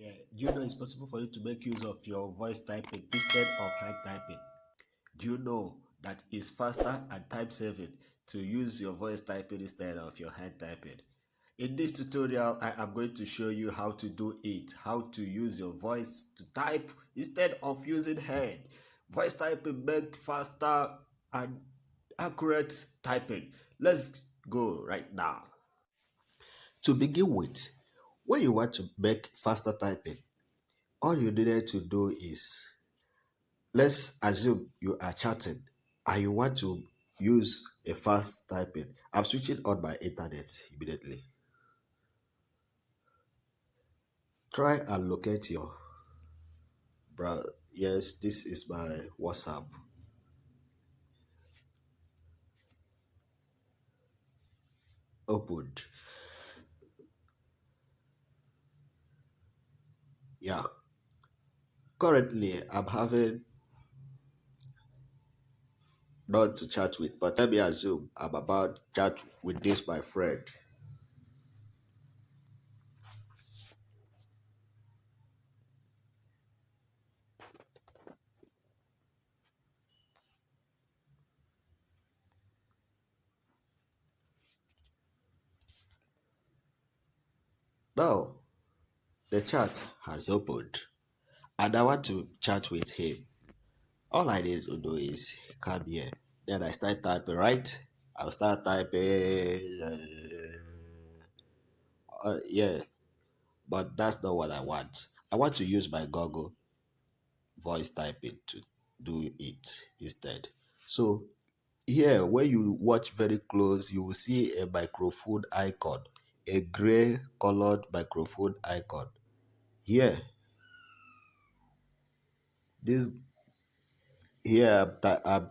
Yeah, do you know it's possible for you to make use of your voice typing instead of hand typing? Do you know that it's faster and time saving to use your voice typing instead of your hand typing? In this tutorial, I am going to show you how to do it, how to use your voice to type instead of using hand. Voice typing make faster and accurate typing. Let's go right now. To begin with, when you want to make faster typing, all you needed to do is, let's assume you are chatting and you want to use a fast typing. I'm switching on my internet immediately. Try and locate your browser. Yes, this is my WhatsApp. Opened. Yeah. Currently, I'm having none to chat with, but let me assume I'm about to chat with this my friend. Now, the chat has opened and I want to chat with him. All I need to do is come here. Then I start typing, right? I'll start typing. Yeah, but that's not what I want. I want to use my Google voice typing to do it instead. So here, when you watch very close, you will see a microphone icon, a gray colored microphone icon. Here, this here I'm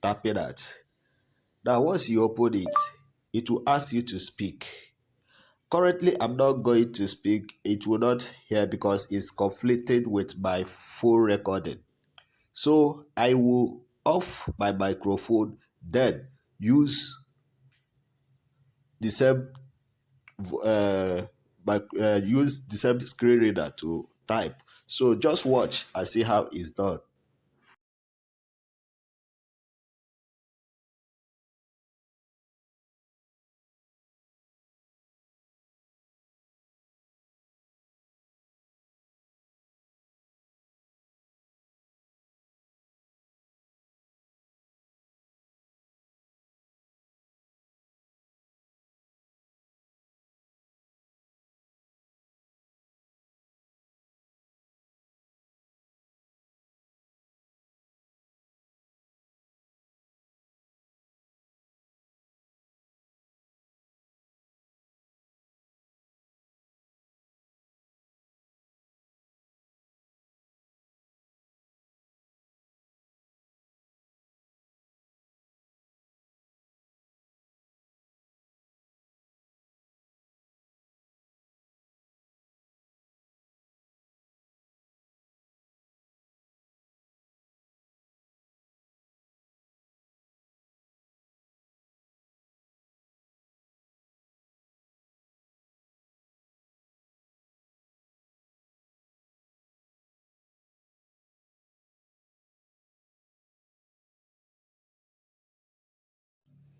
tapping at. Now, once you open it, it will ask you to speak. Currently, I'm not going to speak. It will not hear because it's conflicted with my full recording. So I will off my microphone, then use the same use the same screen reader to type. So just watch and see how it's done.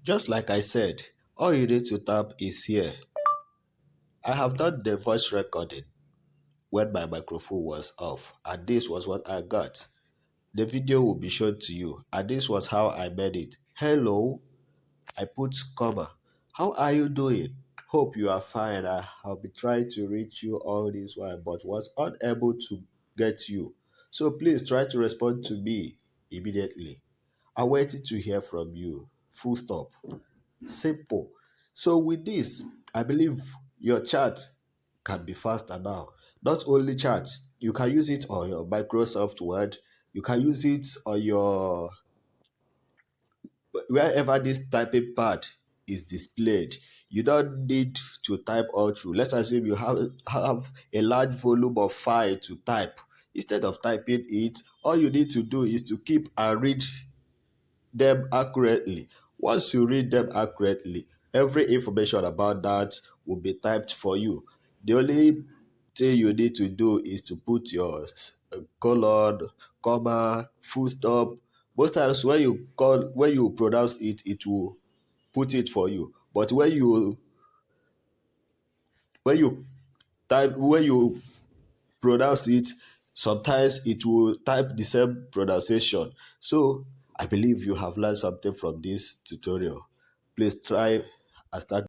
Just like I said, all you need to tap is here. I have done the voice recording when my microphone was off, and this was what I got. The video will be shown to you, and this was how I made it. Hello, I put comma. How are you doing? Hope you are fine. I have been trying to reach you all this while, but was unable to get you. So please try to respond to me immediately. I waited to hear from you. Full stop. Simple. So with this, I believe your chat can be faster now. Not only chat, you can use it on your Microsoft Word. You can use it on your wherever this typing pad is displayed. You don't need to type all through. Let's assume you have a large volume of file to type. Instead of typing it, all you need to do is to keep and read them accurately. Once you read them accurately, every information about that will be typed for you. The only thing you need to do is to put your colon, comma, full stop. Most times when you pronounce it, it will put it for you. But when you pronounce it, sometimes it will type the same pronunciation. So I believe you have learned something from this tutorial. Please try and start